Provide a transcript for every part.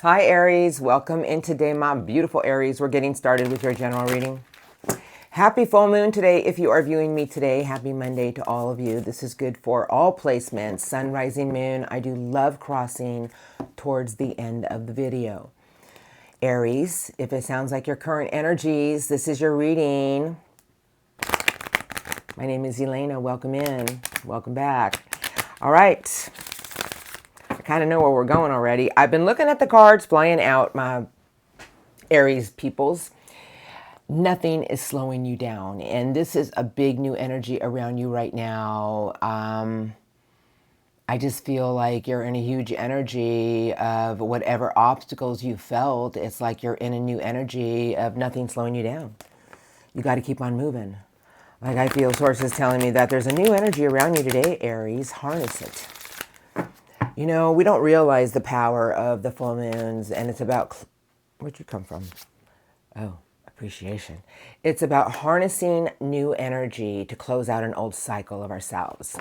Hi Aries, welcome in today, my beautiful Aries. We're getting started with your general reading. Happy full moon today. If you are viewing me today, happy Monday to all of you. This is good for all placements, sun, rising, moon. I do love crossing towards the end of the video. Aries, if it sounds like your current energies, this is your reading. My name is Elena. Welcome in. Welcome back. All right. I kind of know where we're going already. I've been looking at the cards flying out, my Aries peoples. Nothing is slowing you down. And this is a big new energy around you right now. I just feel like you're in a huge energy of whatever obstacles you felt. It's like you're in a new energy of nothing slowing you down. You got to keep on moving. Like I feel sources telling me that there's a new energy around you today, Aries. Harness it. You know, we don't realize the power of the full moons, and it's about, where'd you come from? Oh, appreciation. It's about harnessing new energy to close out an old cycle of ourselves.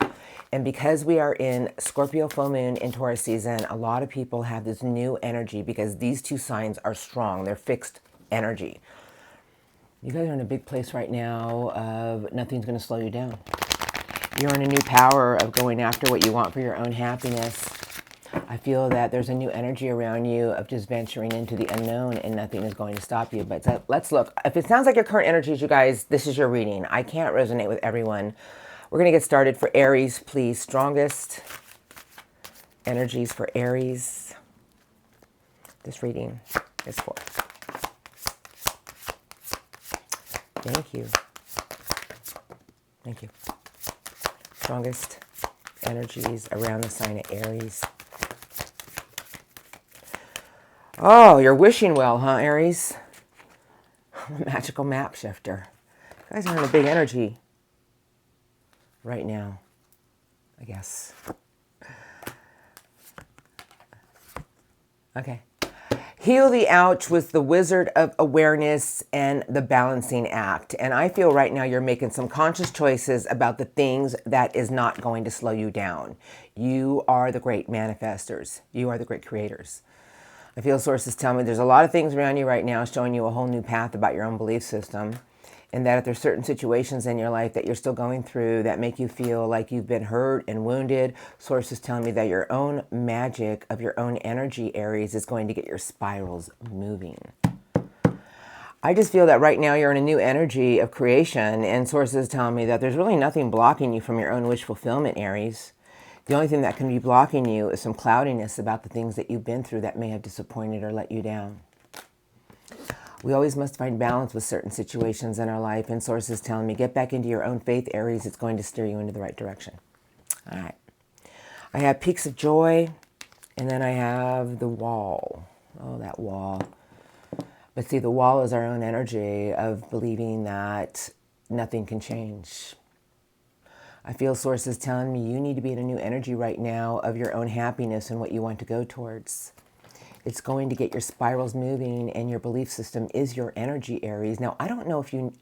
And because we are in Scorpio full moon in Taurus season, a lot of people have this new energy because these two signs are strong. They're fixed energy. You guys are in a big place right now of nothing's going to slow you down. You're in a new power of going after what you want for your own happiness. I feel that there's a new energy around you of just venturing into the unknown and nothing is going to stop you. But let's look. If it sounds like your current energies, you guys, this is your reading. I can't resonate with everyone. We're going to get started. For Aries, please. Strongest energies for Aries. This reading is for. Thank you. Thank you. Strongest energies around the sign of Aries. Oh, you're wishing well, huh, Aries? Magical map shifter. You guys are in a big energy right now, I guess. Okay. Heal the Ouch was the Wizard of Awareness and the Balancing Act. And I feel right now you're making some conscious choices about the things that is not going to slow you down. You are the great manifestors. You are the great creators. I feel sources tell me there's a lot of things around you right now showing you a whole new path about your own belief system. And that if there's certain situations in your life that you're still going through that make you feel like you've been hurt and wounded, sources telling me that your own magic of your own energy, Aries, is going to get your spirals moving. I just feel that right now you're in a new energy of creation, and sources telling me that there's really nothing blocking you from your own wish fulfillment, Aries. The only thing that can be blocking you is some cloudiness about the things that you've been through that may have disappointed or let you down. We always must find balance with certain situations in our life, and sources telling me, get back into your own faith, Aries. It's going to steer you into the right direction. All right. I have peaks of joy, and then I have the wall. Oh, that wall. But see, the wall is our own energy of believing that nothing can change. I feel sources telling me you need to be in a new energy right now of your own happiness and what you want to go towards. It's going to get your spirals moving, and your belief system is your energy, Aries. Now, I don't know if you,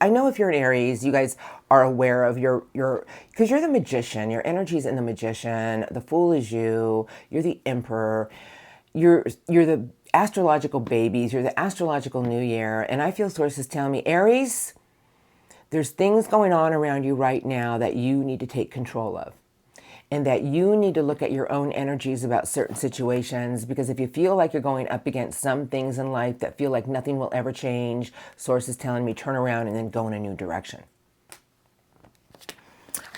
I know if you're an Aries, you guys are aware of your, because you're the magician. Your energy is in the magician. The fool is you. You're the emperor. You're the astrological babies. You're the astrological new year. And I feel sources telling me, Aries, there's things going on around you right now that you need to take control of. And that you need to look at your own energies about certain situations, because if you feel like you're going up against some things in life that feel like nothing will ever change, sources telling me turn around and then go in a new direction.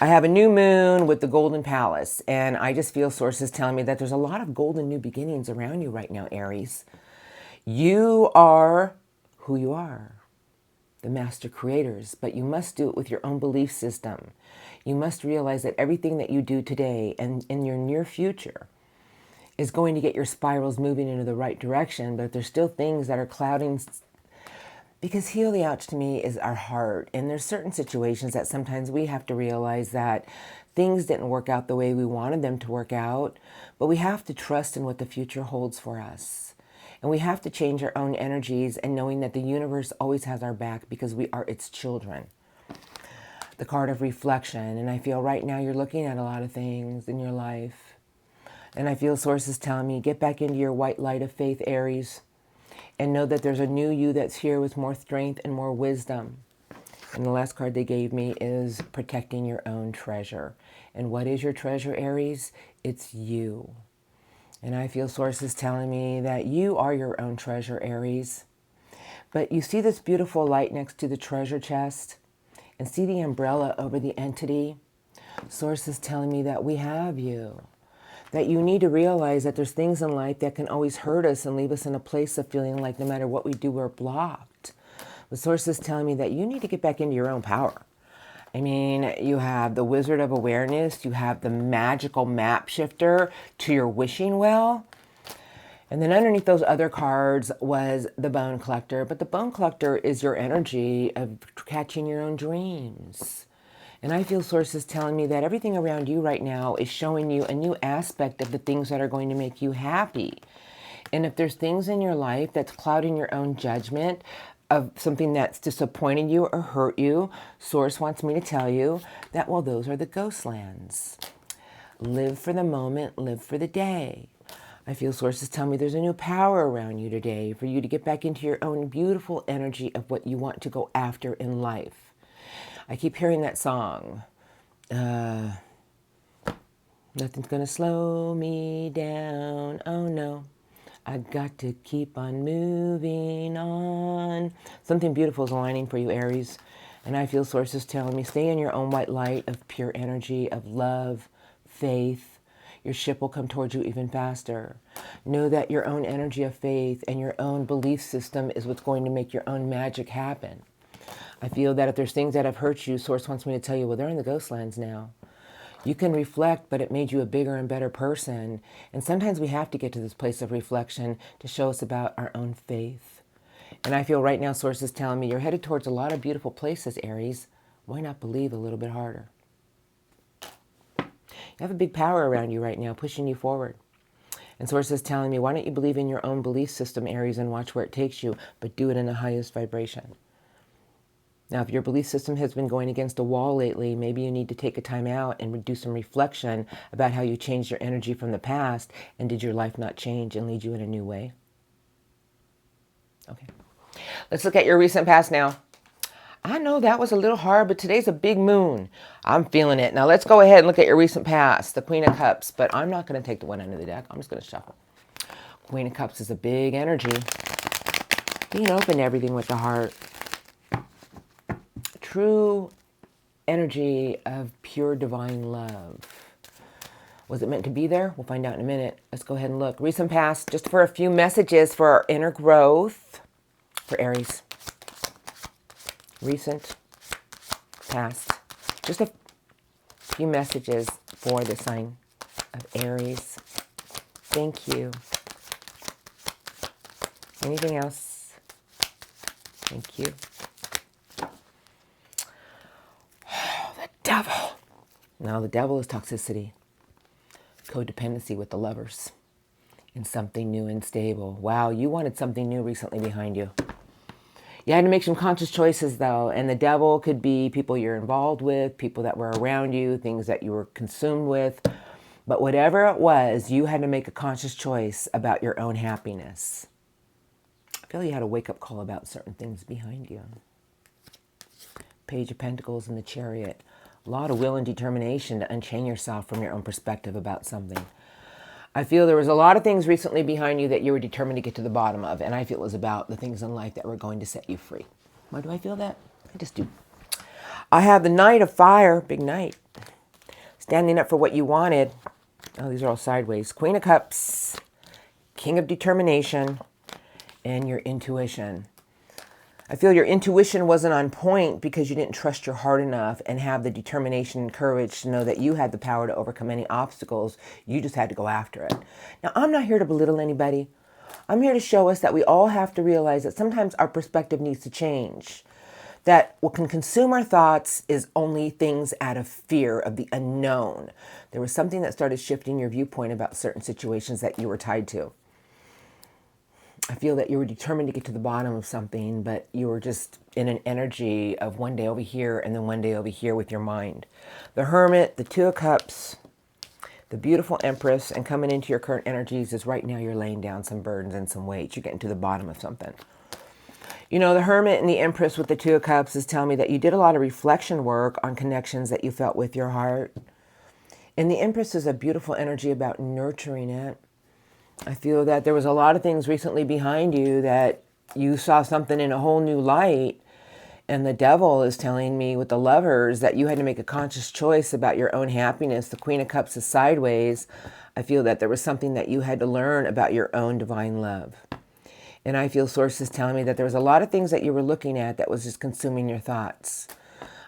I have a new moon with the Golden Palace, and I just feel sources telling me that there's a lot of golden new beginnings around you right now, Aries. You are who you are, the master creators, but you must do it with your own belief system. You must realize that everything that you do today and in your near future is going to get your spirals moving into the right direction, but there's still things that are clouding, because heal the ouch to me is our heart. And there's certain situations that sometimes we have to realize that things didn't work out the way we wanted them to work out, but we have to trust in what the future holds for us. And we have to change our own energies and knowing that the universe always has our back because we are its children. The card of reflection, and I feel right now you're looking at a lot of things in your life And I feel sources telling me, get back into your white light of faith, Aries, and know that there's a new you that's here with more strength and more wisdom. And the last card they gave me is protecting your own treasure. And what is your treasure, Aries? It's you. And I feel sources telling me that you are your own treasure, Aries. But you see this beautiful light next to the treasure chest and see the umbrella over the entity? Sources telling me that we have you. That you need to realize that there's things in life that can always hurt us and leave us in a place of feeling like no matter what we do, we're blocked. The source is telling me that you need to get back into your own power. I mean, you have the Wizard of Awareness, you have the magical map shifter to your wishing well. And then underneath those other cards was the Bone Collector. But the Bone Collector is your energy of catching your own dreams. And I feel sources telling me that everything around you right now is showing you a new aspect of the things that are going to make you happy. And if there's things in your life that's clouding your own judgment of something that's disappointed you or hurt you, Source wants me to tell you that, well, those are the ghost lands. Live for the moment, live for the day. I feel sources tell me there's a new power around you today for you to get back into your own beautiful energy of what you want to go after in life. I keep hearing that song. Nothing's gonna slow me down. Oh no, I got to keep on moving on. Something beautiful is aligning for you, Aries. And I feel sources telling me stay in your own white light of pure energy, of love, faith. Your ship will come towards you even faster. Know that your own energy of faith and your own belief system is what's going to make your own magic happen. I feel that if there's things that have hurt you, Source wants me to tell you, well, they're in the ghost lands now. You can reflect, but it made you a bigger and better person. And sometimes we have to get to this place of reflection to show us about our own faith. And I feel right now, Source is telling me you're headed towards a lot of beautiful places, Aries. Why not believe a little bit harder? You have a big power around you right now, pushing you forward. And Source is telling me, why don't you believe in your own belief system, Aries, and watch where it takes you, but do it in the highest vibration. Now, if your belief system has been going against a wall lately, maybe you need to take a time out and do some reflection about how you changed your energy from the past, and did your life not change and lead you in a new way? Okay. Let's look at your recent past now. I know that was a little hard, but today's a big moon. I'm feeling it. Now let's go ahead and look at your recent past, the Queen of Cups, but I'm not going to take the one under the deck. I'm just going to shuffle. Queen of Cups is a big energy. Being open to everything with the heart. True energy of pure divine love. Was it meant to be there? We'll find out in a minute. Let's go ahead and look. Recent past, just for a few messages for our inner growth for Aries. Recent past, just a few messages for the sign of Aries. Thank you. Anything else? Thank you. Oh, the devil. No, the devil is toxicity, codependency with the lovers, and something new and stable. Wow, you wanted something new recently behind you. You had to make some conscious choices, though, and the devil could be people you're involved with, people that were around you, things that you were consumed with. But whatever it was, you had to make a conscious choice about your own happiness. I feel you had a wake-up call about certain things behind you. Page of Pentacles and the Chariot. A lot of will and determination to unchain yourself from your own perspective about something. I feel there was a lot of things recently behind you that you were determined to get to the bottom of, and I feel it was about the things in life that were going to set you free. Why do I feel that? I just do. I have the Knight of Fire, big knight, standing up for what you wanted. Oh, these are all sideways. Queen of Cups, King of Determination, and your intuition. I feel your intuition wasn't on point because you didn't trust your heart enough and have the determination and courage to know that you had the power to overcome any obstacles. You just had to go after it. Now, I'm not here to belittle anybody. I'm here to show us that we all have to realize that sometimes our perspective needs to change. That what can consume our thoughts is only things out of fear of the unknown. There was something that started shifting your viewpoint about certain situations that you were tied to. I feel that you were determined to get to the bottom of something, but you were just in an energy of one day over here and then one day over here with your mind. The Hermit, the Two of Cups, The beautiful Empress, and coming into your current energies is right now you're laying down some burdens and some weights. You're getting to the bottom of something. You know, the Hermit and the Empress with the Two of Cups is telling me that you did a lot of reflection work on connections that you felt with your heart. And the Empress is a beautiful energy about nurturing it. I feel that there was a lot of things recently behind you that you saw something in a whole new light. And the Devil is telling me with the Lovers that you had to make a conscious choice about your own happiness. The Queen of Cups is sideways. I feel that there was something that you had to learn about your own divine love. And I feel sources telling me that there was a lot of things that you were looking at that was just consuming your thoughts.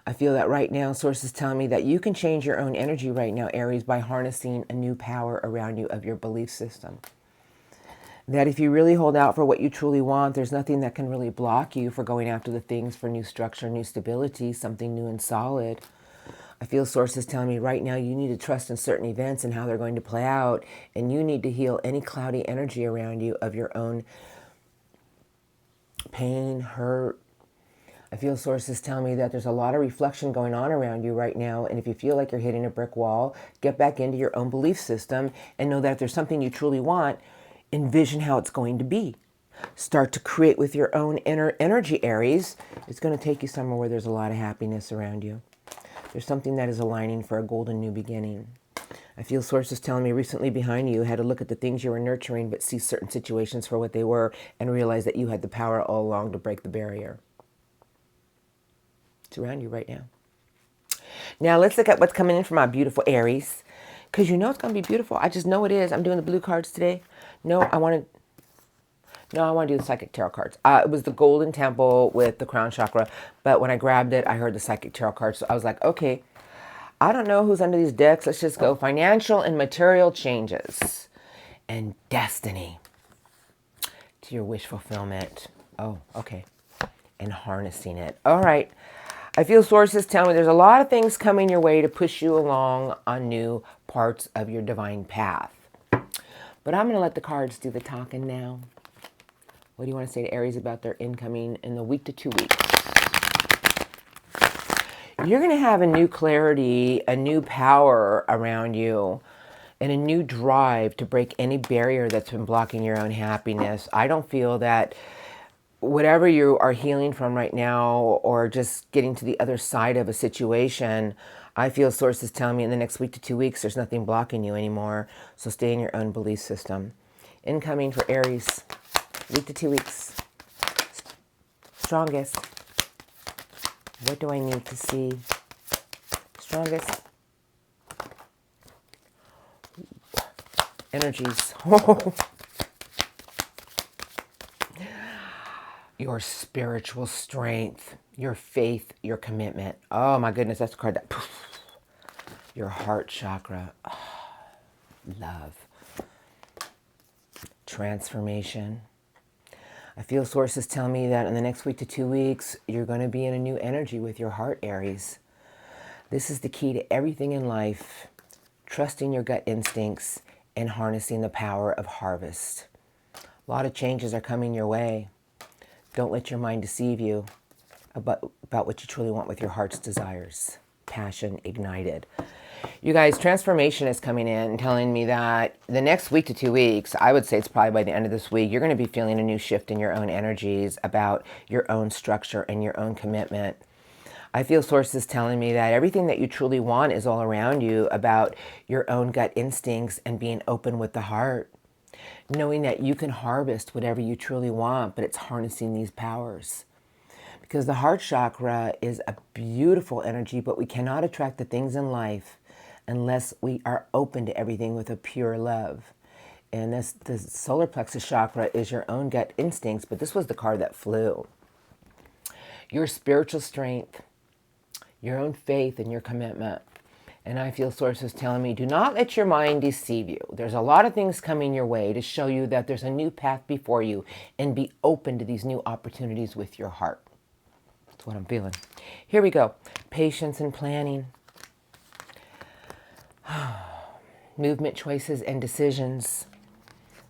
I feel that right now, sources telling me that you can change your own energy right now, Aries, by harnessing a new power around you of your belief system. That if you really hold out for what you truly want, there's nothing that can really block you for going after the things for new structure, new stability, something new and solid. I feel sources telling me right now you need to trust in certain events and how they're going to play out, and you need to heal any cloudy energy around you of your own pain, hurt. I feel sources telling me that there's a lot of reflection going on around you right now, and if you feel like you're hitting a brick wall, get back into your own belief system and know that if there's something you truly want, envision how it's going to be. Start to create with your own inner energy, Aries. It's going to take you somewhere where there's a lot of happiness around you. There's something that is aligning for a golden new beginning. I feel sources telling me recently behind you had to look at the things you were nurturing, but see certain situations for what they were and realize that you had the power all along to break the barrier. It's around you right now. Now let's look at what's coming in from our beautiful Aries. Because you know it's going to be beautiful. I just know it is. I'm doing the blue cards today. No, I want to do the Psychic Tarot cards. It was the Golden Temple with the Crown Chakra. But when I grabbed it, I heard the Psychic Tarot cards. So I was like, okay, I don't know who's under these decks. Let's just go financial and material changes and destiny to your wish fulfillment. Oh, okay. And harnessing it. All right. I feel sources tell me there's a lot of things coming your way to push you along on new parts of your divine path. But I'm going to let the cards do the talking now. What do you want to say to Aries about their incoming in the week to 2 weeks? You're going to have a new clarity, a new power around you, and a new drive to break any barrier that's been blocking your own happiness. I don't feel that whatever you are healing from right now or just getting to the other side of a situation, I feel sources telling me in the next week to 2 weeks, there's nothing blocking you anymore. So stay in your own belief system. Incoming for Aries, week to 2 weeks. Strongest. What do I need to see? Strongest. Energies. Your spiritual strength, your faith, your commitment. Oh my goodness, that's the card that... Your heart chakra. Oh, love. Transformation. I feel sources tell me that in the next week to 2 weeks, you're going to be in a new energy with your heart, Aries. This is the key to everything in life. Trusting your gut instincts and harnessing the power of harvest. A lot of changes are coming your way. Don't let your mind deceive you about what you truly want with your heart's desires. Passion ignited. You guys, transformation is coming in and telling me that the next week to 2 weeks, I would say it's probably by the end of this week, you're going to be feeling a new shift in your own energies about your own structure and your own commitment. I feel sources telling me that everything that you truly want is all around you about your own gut instincts and being open with the heart. Knowing that you can harvest whatever you truly want, but it's harnessing these powers. Because the heart chakra is a beautiful energy, but we cannot attract the things in life unless we are open to everything with a pure love. And the solar plexus chakra is your own gut instincts, but this was the card that flew. Your spiritual strength, your own faith, and your commitment. And I feel sources telling me, do not let your mind deceive you. There's a lot of things coming your way to show you that there's a new path before you, and be open to these new opportunities with your heart. That's what I'm feeling. Here we go. Patience and planning. Movement, choices, and decisions.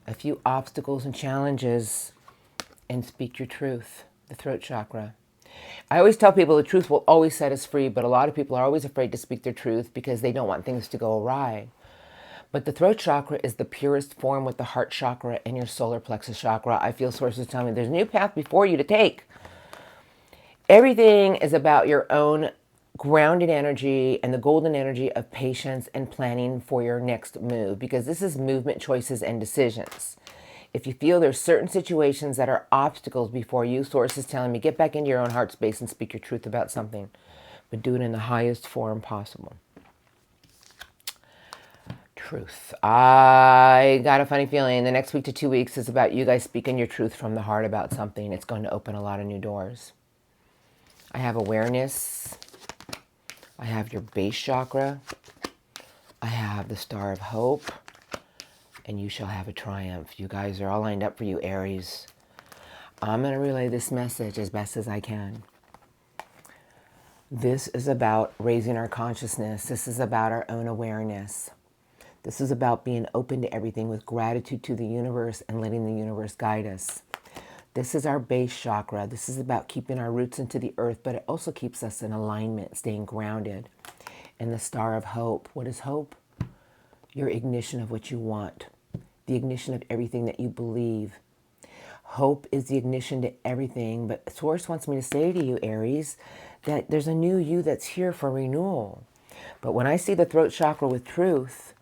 A few obstacles and challenges. And speak your truth. The throat chakra. I always tell people the truth will always set us free, but a lot of people are always afraid to speak their truth because they don't want things to go awry. But the throat chakra is the purest form with the heart chakra and your solar plexus chakra. I feel sources telling me there's a new path before you to take. Everything is about your own grounded energy and the golden energy of patience and planning for your next move, because this is movement, choices, and decisions. If you feel there's certain situations that are obstacles before you, sources telling me get back into your own heart space and speak your truth about something, but do it in the highest form possible. Truth. I got a funny feeling the next week to 2 weeks is about you guys speaking your truth from the heart about something. It's going to open a lot of new doors. I have awareness. I have your base chakra. I have the star of hope. And you shall have a triumph. You guys are all lined up for you, Aries. I'm going to relay this message as best as I can. This is about raising our consciousness. This is about our own awareness. This is about being open to everything with gratitude to the universe and letting the universe guide us. This is our base chakra. This is about keeping our roots into the earth, but it also keeps us in alignment, staying grounded. And the star of hope. What is hope? Your ignition of what you want. The ignition of everything that you believe. Hope is the ignition to everything, but Source wants me to say to you, Aries, that there's a new you that's here for renewal. But when I see the throat chakra with truth,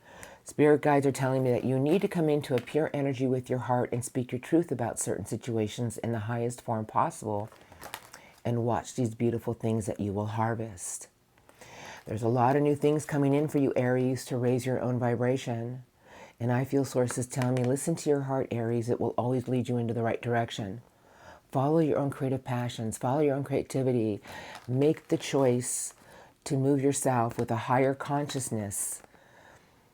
Spirit guides are telling me that you need to come into a pure energy with your heart and speak your truth about certain situations in the highest form possible and watch these beautiful things that you will harvest. There's a lot of new things coming in for you, Aries, to raise your own vibration. And I feel sources telling me, listen to your heart, Aries. It will always lead you into the right direction. Follow your own creative passions. Follow your own creativity. Make the choice to move yourself with a higher consciousness.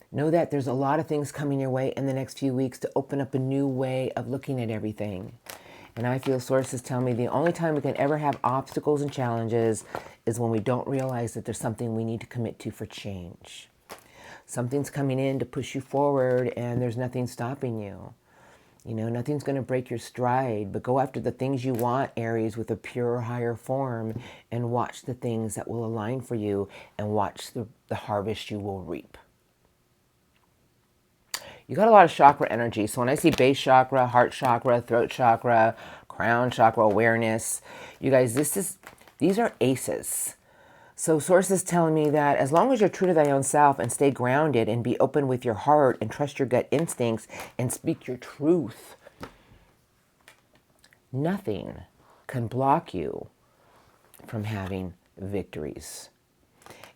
Know that there's a lot of things coming your way in the next few weeks to open up a new way of looking at everything. And I feel sources tell me the only time we can ever have obstacles and challenges is when we don't realize that there's something we need to commit to for change. Something's coming in to push you forward and there's nothing stopping you. You know, nothing's going to break your stride, but go after the things you want, Aries, with a pure, higher form and watch the things that will align for you and watch the harvest you will reap. You got a lot of chakra energy. So when I see base chakra, heart chakra, throat chakra, crown chakra, awareness, you guys, these are aces. So Source is telling me that as long as you're true to thy own self and stay grounded and be open with your heart and trust your gut instincts and speak your truth, nothing can block you from having victories.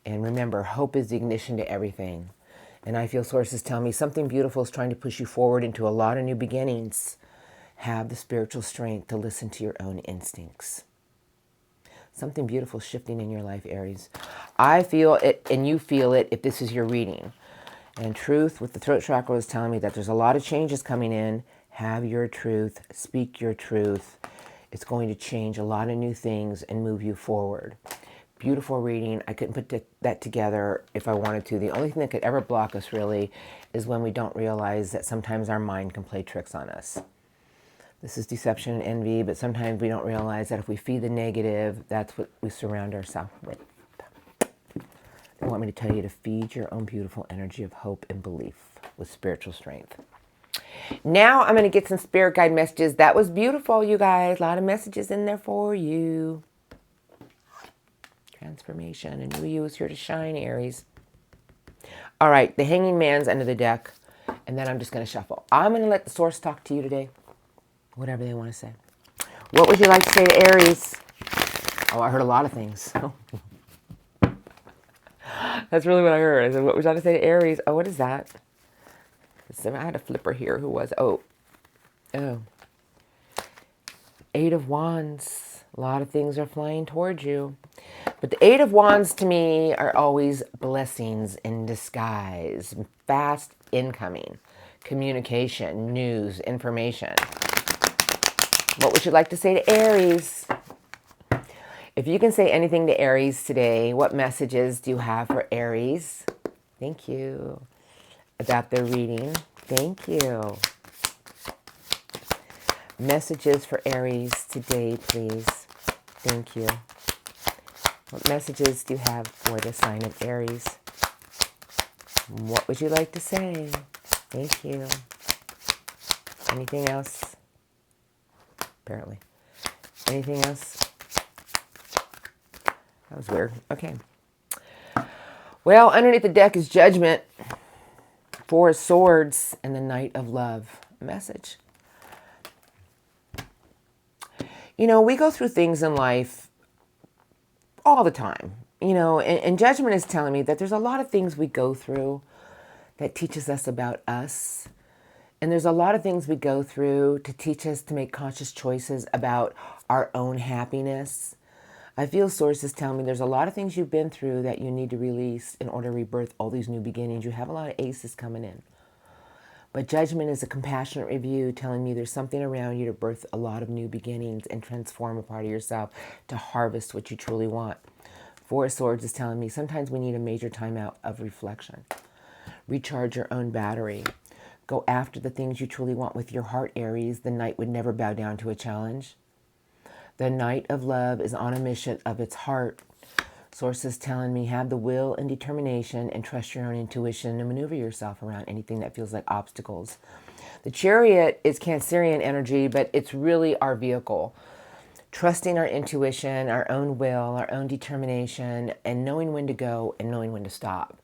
And remember, hope is the ignition to everything. And I feel sources tell me something beautiful is trying to push you forward into a lot of new beginnings. Have the spiritual strength to listen to your own instincts. Something beautiful shifting in your life, Aries. I feel it and you feel it if this is your reading. And truth with the throat chakra is telling me that there's a lot of changes coming in. Have your truth. Speak your truth. It's going to change a lot of new things and move you forward. Beautiful reading. I couldn't put that together if I wanted to. The only thing that could ever block us really is when we don't realize that sometimes our mind can play tricks on us. This is deception and envy, but sometimes we don't realize that if we feed the negative, that's what we surround ourselves with. They want me to tell you to feed your own beautiful energy of hope and belief with spiritual strength. Now I'm going to get some spirit guide messages. That was beautiful, you guys. A lot of messages in there for you. Transformation. A new you is here to shine, Aries. All right, the Hanging Man's under the deck, and then I'm just going to shuffle. I'm going to let the source talk to you today, whatever they want to say. What would you like to say to Aries? Oh, I heard a lot of things. That's really what I heard. I said, what would you like to say to Aries? Oh, what is that? So I had a flipper here. Who was? Oh. Eight of Wands. A lot of things are flying towards you. But the Eight of Wands to me are always blessings in disguise. Fast incoming. Communication, news, information. What would you like to say to Aries? If you can say anything to Aries today, what messages do you have for Aries? Thank you. About their reading. Thank you. Messages for Aries today, please. Thank you. What messages do you have for the sign of Aries? What would you like to say? Thank you. Anything else? Apparently. Anything else? That was weird. Okay. Well, underneath the deck is Judgment, Four of Swords, and the Knight of Love. Message. You know, we go through things in life all the time. You know, and Judgment is telling me that there's a lot of things we go through that teaches us about us. And there's a lot of things we go through to teach us to make conscious choices about our own happiness. I feel sources tell me there's a lot of things you've been through that you need to release in order to rebirth all these new beginnings. You have a lot of aces coming in. But Judgment is a compassionate review telling me there's something around you to birth a lot of new beginnings and transform a part of yourself to harvest what you truly want. Four of Swords is telling me sometimes we need a major timeout of reflection. Recharge your own battery. Go after the things you truly want with your heart, Aries. The Knight would never bow down to a challenge. The Knight of Love is on a mission of its heart. Sources telling me have the will and determination and trust your own intuition to maneuver yourself around anything that feels like obstacles. The Chariot is Cancerian energy, but it's really our vehicle. Trusting our intuition, our own will, our own determination, and knowing when to go and knowing when to stop.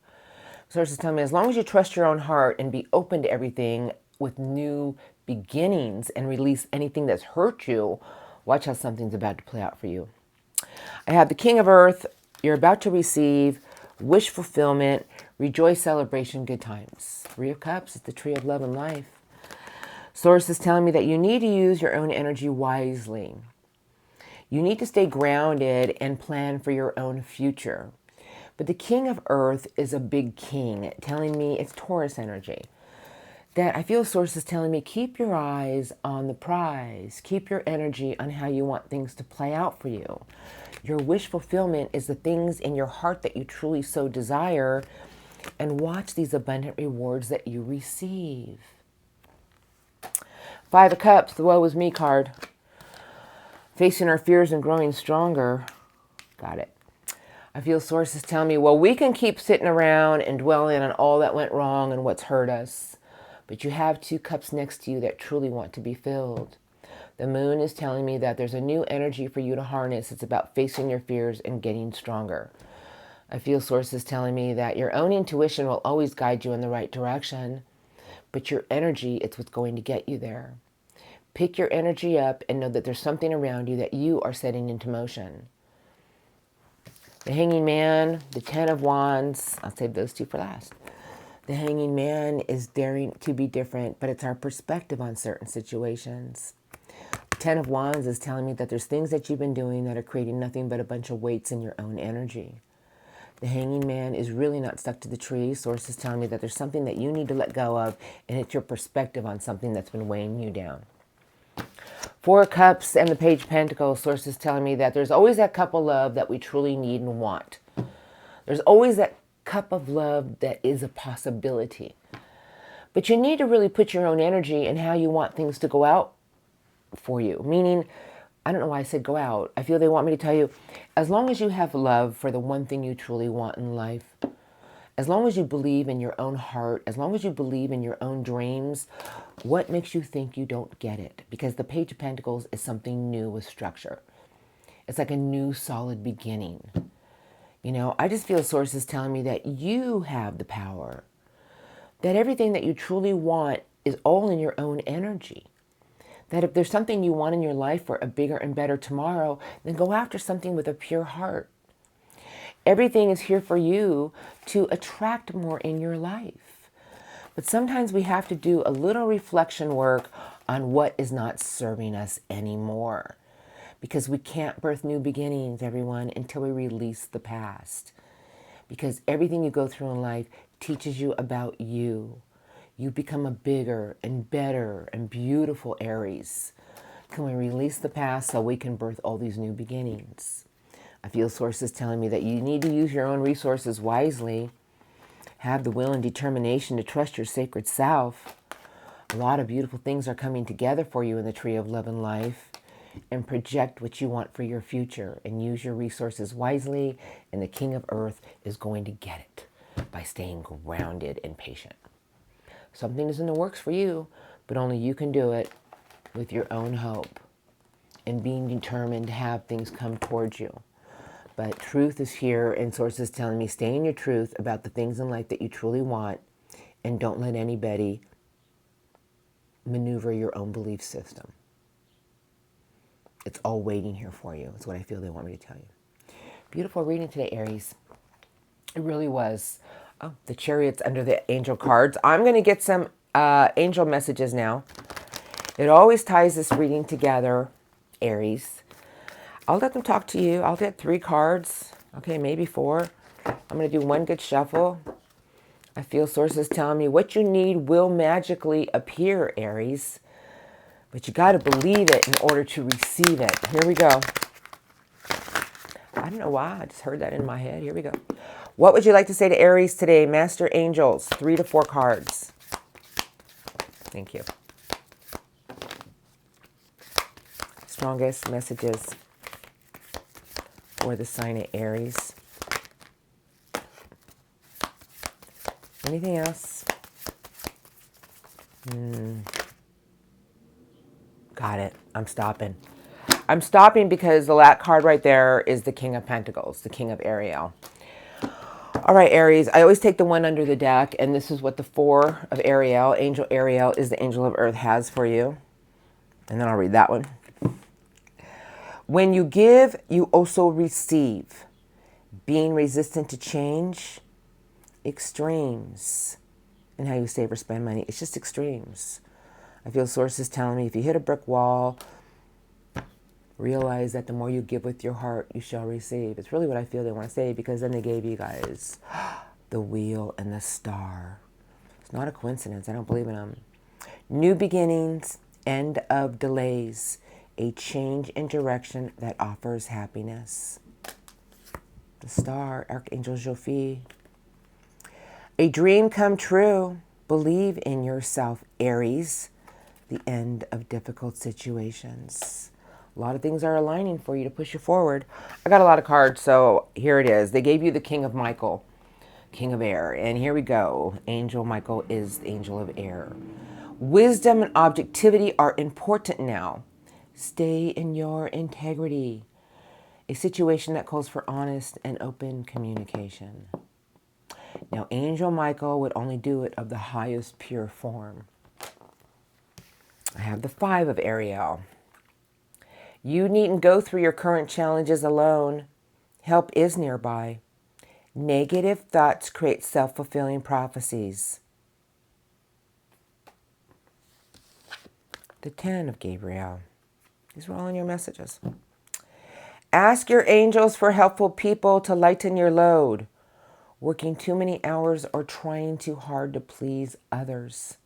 Sources tell me as long as you trust your own heart and be open to everything with new beginnings and release anything that's hurt you, watch how something's about to play out for you. I have the King of Earth. You're about to receive wish fulfillment, rejoice, celebration, good times. Three of Cups is the tree of love and life. Source is telling me that you need to use your own energy wisely. You need to stay grounded and plan for your own future. But the King of Earth is a big king, telling me it's Taurus energy. That I feel sources telling me keep your eyes on the prize. Keep your energy on how you want things to play out for you. Your wish fulfillment is the things in your heart that you truly so desire, and watch these abundant rewards that you receive. Five of Cups, the Woe Is Me card. Facing our fears and growing stronger. Got it. I feel sources telling me, well, we can keep sitting around and dwelling on all that went wrong and what's hurt us. But you have two cups next to you that truly want to be filled. The Moon is telling me that there's a new energy for you to harness. It's about facing your fears and getting stronger. I feel sources telling me that your own intuition will always guide you in the right direction, but your energy, it's what's going to get you there. Pick your energy up and know that there's something around you that you are setting into motion. The Hanging Man, the Ten of Wands, I'll save those two for last. The Hanging Man is daring to be different, but it's our perspective on certain situations. Ten of Wands is telling me that there's things that you've been doing that are creating nothing but a bunch of weights in your own energy. The Hanging Man is really not stuck to the tree. Source is telling me that there's something that you need to let go of, and it's your perspective on something that's been weighing you down. Four of Cups and the Page of Pentacles. Source is telling me that there's always that cup of love that we truly need and want. There's always that cup of love that is a possibility. But you need to really put your own energy in how you want things to go out for you. Meaning, I don't know why I said go out. I feel they want me to tell you, as long as you have love for the one thing you truly want in life, as long as you believe in your own heart, as long as you believe in your own dreams, what makes you think you don't get it? Because the Page of Pentacles is something new with structure. It's like a new solid beginning. You know, I just feel sources telling me that you have the power, that everything that you truly want is all in your own energy. That if there's something you want in your life for a bigger and better tomorrow, then go after something with a pure heart. Everything is here for you to attract more in your life. But sometimes we have to do a little reflection work on what is not serving us anymore. Because we can't birth new beginnings, everyone, until we release the past. Because everything you go through in life teaches you about you. You become a bigger and better and beautiful Aries. Can we release the past so we can birth all these new beginnings? I feel sources telling me that you need to use your own resources wisely. Have the will and determination to trust your sacred self. A lot of beautiful things are coming together for you in the Tree of Love and Life. And project what you want for your future and use your resources wisely, and the King of Earth is going to get it. by staying grounded and patient. Something is in the works for you, but only you can do it with your own hope and being determined to have things come towards you. But truth is here, and Source is telling me stay in your truth about the things in life that you truly want, and don't let anybody maneuver your own belief system. It's all waiting here for you. That's what I feel they want me to tell you. Beautiful reading today, Aries. It really was. Oh, the Chariot's under the angel cards. I'm going to get some angel messages now. It always ties this reading together, Aries. I'll let them talk to you. I'll get 3 cards. Okay, maybe 4. I'm going to do one good shuffle. I feel Sources telling me what you need will magically appear, Aries. But you got to believe it in order to receive it. Here we go. I don't know why. I just heard that in my head. Here we go. What would you like to say to Aries today? Master Angels, 3 to 4 cards. Thank you. Strongest messages for the sign of Aries. Anything else? Got it. I'm stopping. I'm stopping because the last card right there is the King of Pentacles, the King of Ariel. All right, Aries, I always take the one under the deck, and this is what the 4 of Ariel, Angel Ariel, is the Angel of Earth, has for you. And then I'll read that one. When you give, you also receive. Being resistant to change, extremes. And how you save or spend money, it's just extremes. I feel Sources telling me if you hit a brick wall, realize that the more you give with your heart, you shall receive. It's really what I feel they want to say, because then they gave you guys the Wheel and the Star. It's not a coincidence. I don't believe in them. New beginnings, end of delays, a change in direction that offers happiness. The Star, Archangel Jophi. A dream come true. Believe in yourself, Aries. The end of difficult situations. A lot of things are aligning for you to push you forward. I got a lot of cards, so here it is. They gave you the King of Michael, King of Air. And here we go. Angel Michael is the Angel of Air. Wisdom and objectivity are important now. Stay in your integrity. A situation that calls for honest and open communication. Now, Angel Michael would only do it of the highest pure form. I have the 5 of Ariel. You needn't go through your current challenges alone. Help is nearby. Negative thoughts create self-fulfilling prophecies. The 10 of Gabriel. These were all in your messages. Ask your angels for helpful people to lighten your load. Working too many hours or trying too hard to please others.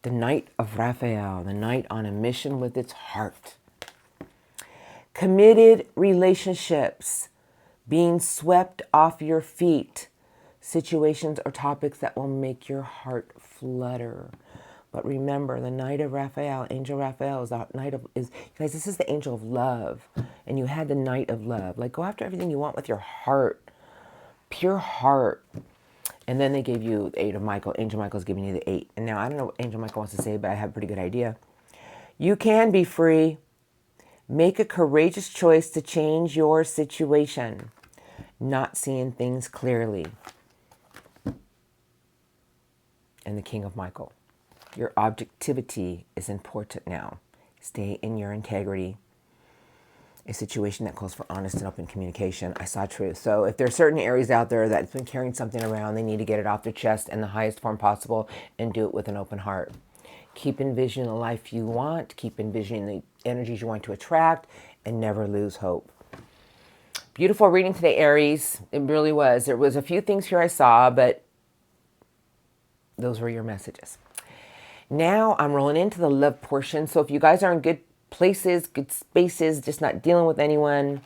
The Knight of Raphael, the knight on a mission with its heart. Committed relationships, being swept off your feet. Situations or topics that will make your heart flutter. But remember, the Knight of Raphael, Angel Raphael, is the Knight of, guys, this is the Angel of Love. And you had the Knight of Love. Like, go after everything you want with your heart. Pure heart. And then they gave you the 8 of Michael. Angel Michael's giving you the 8. And now, I don't know what Angel Michael wants to say, but I have a pretty good idea. You can be free. Make a courageous choice to change your situation. Not seeing things clearly. And the King of Michael. Your objectivity is important now. Stay in your integrity. A situation that calls for honest and open communication. I saw truth. So if there are certain Aries out there that's been carrying something around, they need to get it off their chest in the highest form possible and do it with an open heart. Keep envisioning the life you want. Keep envisioning the energies you want to attract, and never lose hope. Beautiful reading today, Aries. It really was. There was a few things here I saw, but those were your messages. Now I'm rolling into the love portion. So if you guys are in good places, good spaces, just not dealing with anyone,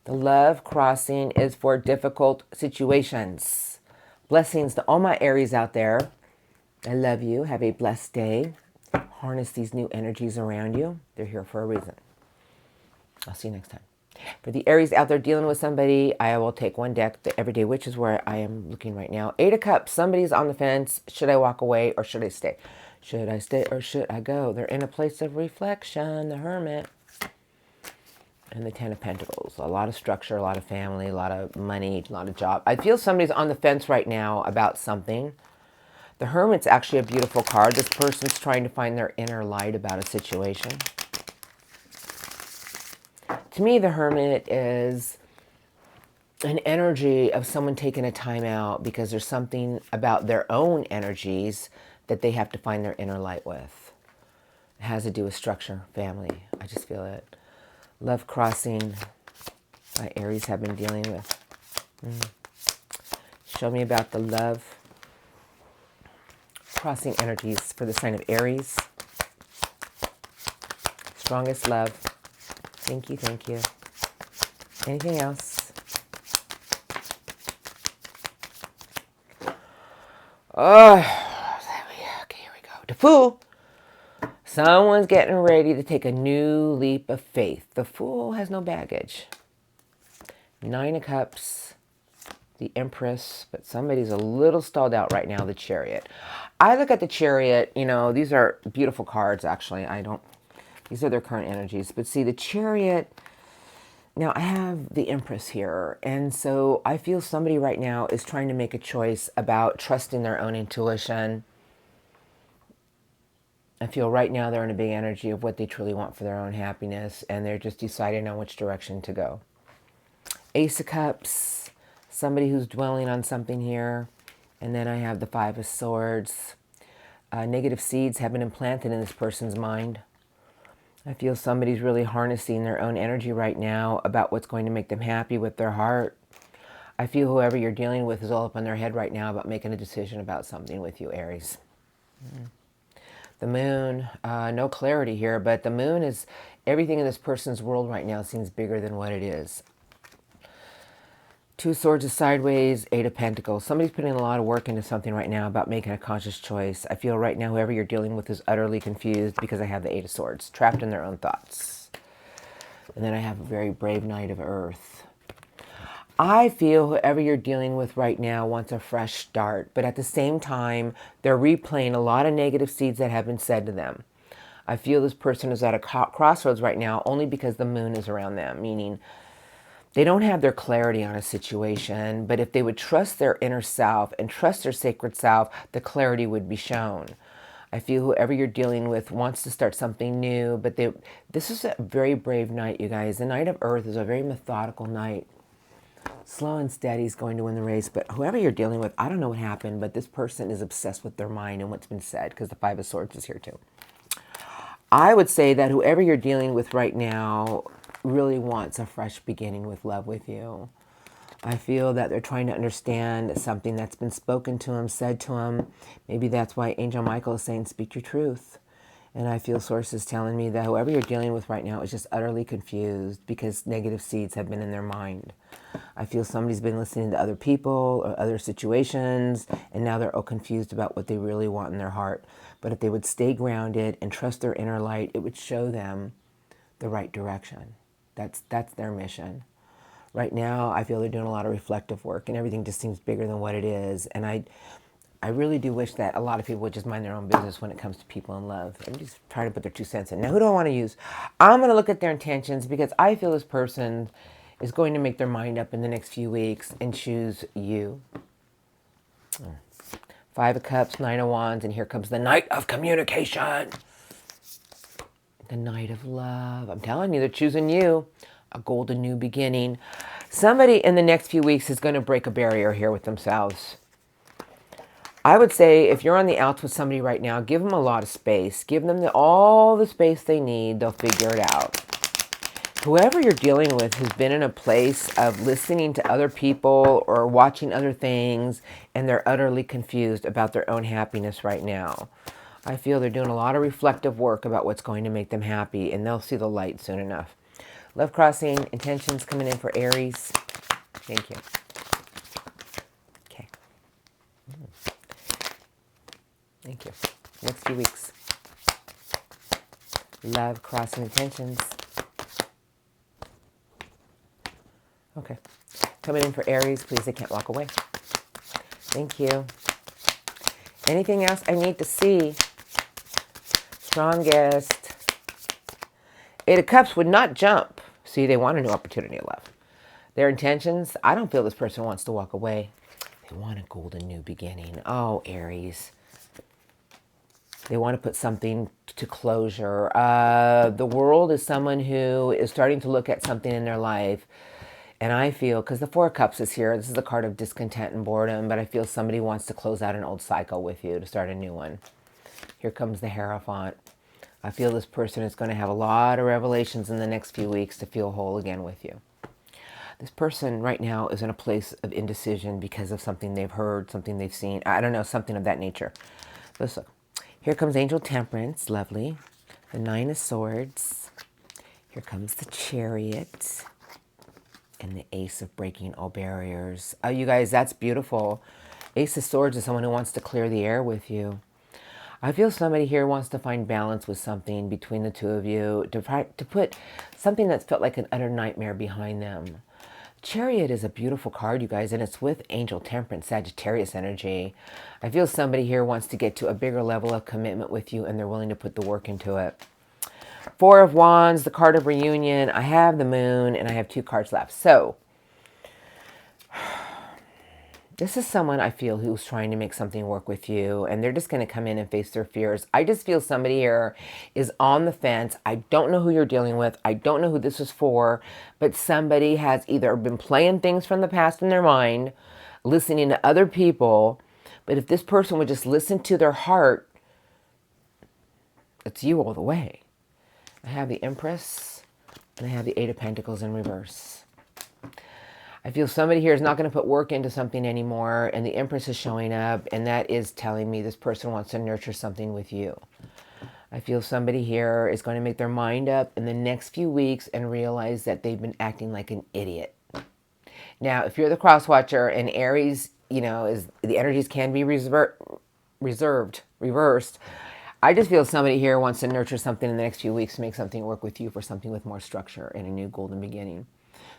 the love crossing is for difficult situations. Blessings to all my Aries out there. I love you. Have a blessed day. Harness these new energies around you. They're here for a reason. I'll see you next time. For the Aries out there dealing with somebody, I will take one deck, the Everyday Witch is where I am looking right now. 8 of Cups, somebody's on the fence. Should I walk away or should I stay? Should I stay or should I go? They're in a place of reflection, the Hermit. And the 10 of Pentacles. A lot of structure, a lot of family, a lot of money, a lot of job. I feel somebody's on the fence right now about something. The Hermit's actually a beautiful card. This person's trying to find their inner light about a situation. To me, the Hermit is an energy of someone taking a time out because there's something about their own energies that they have to find their inner light with. It has to do with structure, family. I just feel it. Love crossing, my Aries have been dealing with. Show me about the love crossing energies for the sign of Aries. Strongest love. Thank you, thank you. Anything else? Oh, okay, here we go. The Fool. Someone's getting ready to take a new leap of faith. The Fool has no baggage. 9 of Cups, the Empress, but somebody's a little stalled out right now, the Chariot. I look at the Chariot, you know, these are beautiful cards, actually. These are their current energies. But see, the Chariot, now I have the Empress here. And so I feel somebody right now is trying to make a choice about trusting their own intuition. I feel right now they're in a big energy of what they truly want for their own happiness, and they're just deciding on which direction to go. Ace of Cups, somebody who's dwelling on something here. And then I have the 5 of Swords. Negative seeds have been implanted in this person's mind. I feel somebody's really harnessing their own energy right now about what's going to make them happy with their heart. I feel whoever you're dealing with is all up on their head right now about making a decision about something with you, Aries. The Moon, no clarity here, but the Moon is, everything in this person's world right now seems bigger than what it is. 2 of Swords is sideways, 8 of Pentacles. Somebody's putting a lot of work into something right now about making a conscious choice. I feel right now whoever you're dealing with is utterly confused because I have the 8 of Swords, trapped in their own thoughts. And then I have a very brave Knight of Earth. I feel whoever you're dealing with right now wants a fresh start, but at the same time, they're replaying a lot of negative seeds that have been said to them. I feel this person is at a crossroads right now only because the Moon is around them, meaning they don't have their clarity on a situation, but if they would trust their inner self and trust their sacred self, the clarity would be shown. I feel whoever you're dealing with wants to start something new, but this is a very brave knight, you guys. The Knight of Earth is a very methodical knight. Slow and steady is going to win the race, but whoever you're dealing with, I don't know what happened, but this person is obsessed with their mind and what's been said, because the 5 of Swords is here too. I would say that whoever you're dealing with right now really wants a fresh beginning with love with you. I feel that they're trying to understand something that's been spoken to them, said to them. Maybe that's why Angel Michael is saying, speak your truth. And I feel sources telling me that whoever you're dealing with right now is just utterly confused because negative seeds have been in their mind. I feel somebody's been listening to other people or other situations, and now they're all confused about what they really want in their heart. But if they would stay grounded and trust their inner light, it would show them the right direction. That's their mission. Right now, I feel they're doing a lot of reflective work, and everything just seems bigger than what it is. And I really do wish that a lot of people would just mind their own business when it comes to people in love. I'm just trying to put their 2 cents in. Now, who do I want to use? I'm going to look at their intentions because I feel this person is going to make their mind up in the next few weeks and choose you. 5 of Cups, 9 of Wands, and here comes the Knight of Communication. The Knight of Love. I'm telling you, they're choosing you. A golden new beginning. Somebody in the next few weeks is going to break a barrier here with themselves. I would say if you're on the outs with somebody right now, give them a lot of space. Give them all the space they need. They'll figure it out. Whoever you're dealing with has been in a place of listening to other people or watching other things, and they're utterly confused about their own happiness right now. I feel they're doing a lot of reflective work about what's going to make them happy, and they'll see the light soon enough. Love crossing, intentions coming in for Aries. Thank you. Okay. Thank you. Next few weeks. Love crossing intentions. Okay. Coming in for Aries, please. They can't walk away. Thank you. Anything else I need to see? Strongest. Eight of Cups would not jump. See, they want a new opportunity in love. Their intentions, I don't feel this person wants to walk away. They want a golden new beginning. Oh, Aries. They want to put something to closure. The World is someone who is starting to look at something in their life. And I feel, because the Four of Cups is here, this is the card of discontent and boredom, but I feel somebody wants to close out an old cycle with you to start a new one. Here comes the Hierophant. I feel this person is going to have a lot of revelations in the next few weeks to feel whole again with you. This person right now is in a place of indecision because of something they've heard, something they've seen. I don't know, something of that nature. Let's look. Here comes Angel Temperance, lovely. The Nine of Swords. Here comes the Chariot. And the Ace of Breaking All Barriers. Oh, you guys, that's beautiful. Ace of Swords is someone who wants to clear the air with you. I feel somebody here wants to find balance with something between the two of you, to put something that's felt like an utter nightmare behind them. Chariot is a beautiful card, you guys, and it's with Angel Temperance, Sagittarius energy. I feel somebody here wants to get to a bigger level of commitment with you, and they're willing to put the work into it. Four of Wands, the card of reunion. I have the Moon, and I have two cards left. So, this is someone I feel who's trying to make something work with you, and they're just going to come in and face their fears. I just feel somebody here is on the fence. I don't know who you're dealing with. I don't know who this is for, but somebody has either been playing things from the past in their mind, listening to other people, but if this person would just listen to their heart, it's you all the way. I have the Empress, and I have the Eight of Pentacles in reverse. I feel somebody here is not going to put work into something anymore, and the Empress is showing up, and that is telling me this person wants to nurture something with you. I feel somebody here is going to make their mind up in the next few weeks and realize that they've been acting like an idiot. Now, if you're the cross watcher and Aries, you know, is the energies can be reversed. I just feel somebody here wants to nurture something in the next few weeks, make something work with you for something with more structure and a new golden beginning.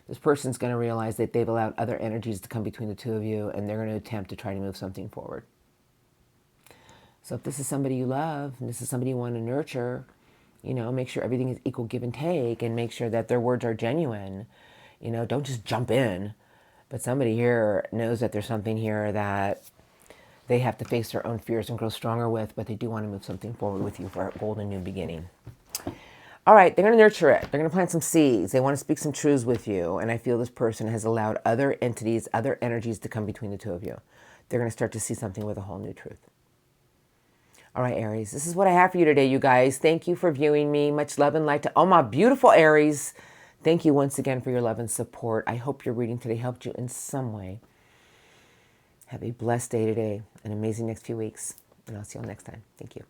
This person's going to realize that they've allowed other energies to come between the two of you, and they're going to attempt to try to move something forward. So if this is somebody you love, and this is somebody you want to nurture, you know, make sure everything is equal give and take, and make sure that their words are genuine. You know, don't just jump in. But somebody here knows that there's something here that they have to face their own fears and grow stronger with, but they do want to move something forward with you for a golden new beginning. All right, they're going to nurture it. They're going to plant some seeds. They want to speak some truths with you. And I feel this person has allowed other entities, other energies to come between the two of you. They're going to start to see something with a whole new truth. All right, Aries, this is what I have for you today, you guys. Thank you for viewing me. Much love and light to all my beautiful Aries. Thank you once again for your love and support. I hope your reading today helped you in some way. Have a blessed day today, an amazing next few weeks, and I'll see you all next time. Thank you.